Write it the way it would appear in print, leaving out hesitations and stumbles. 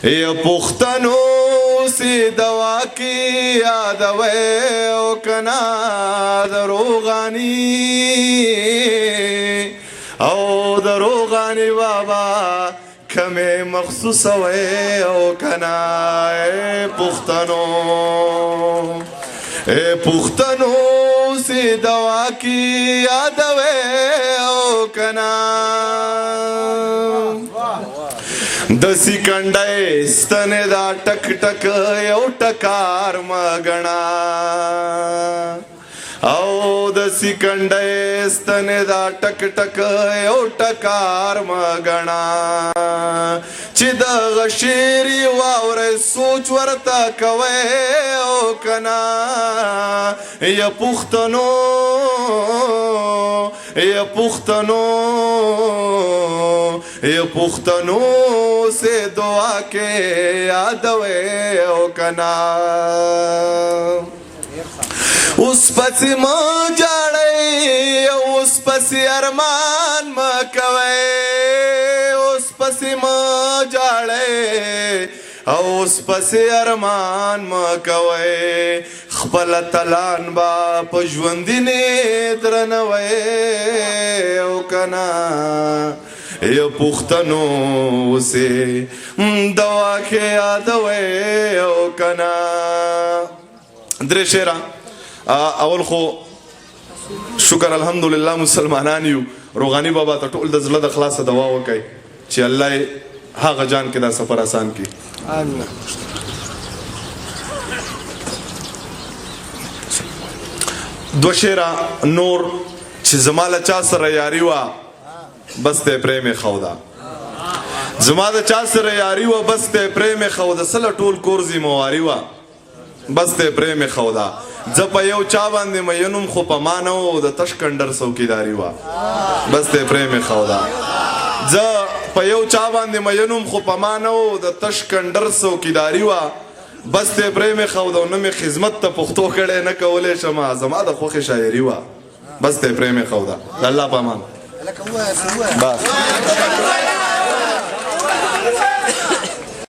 یا پختنو سی دوا کی یادوے او کنا دروغانی او دروغانی بابا کمی مخصوص وے او کنا اے پختنو سی دوا کی یادوے او کنا دسی کنڈای ستنه دا ټک ټک یو ټکار مګنا او دسی کنڈای ستنه دا ټک ټک یو ټکار مګنا چې د غشيري واورې سوچ ورته کوي او کنا یا پختنو سے دعا کے یادوے او کنا اس پسی ما جاڑے اس پسی ارمان ما کوئے اس پسی ما جاڑے اوس پسی ارمان ما کوئے خپل تلان با پژوندینه درنوي او کنا یا پختنو سے دوا کے یادوے او کنا درې شعرا اول خو شکر الحمدلله مسلمانان یو روغانی بابا ته ټول د زړه د خلاصه دوا وکړي چې الله هغه جان کې دا سفر آسان کړي امين دو شعرا نور چې زماله چا سره یاري وا بس ته پریم خودا زما د چا سره یاري وا بس ته پریم خودا سره ټول کورزي مواري وا بس ته پریم خودا ز په یو چا باندې مینم خو په مانو د تشکندر څوکیداری وا بس ته پریم خودا ز په یو چا باندې مینم خو په مانو د تشکندر څوکیداری وا بس ته پریم خودا نو می خدمت ته پختو کړي نه کولې شمه زما د خوخه شاعري وا بس ته پریم خودا الله پامان بس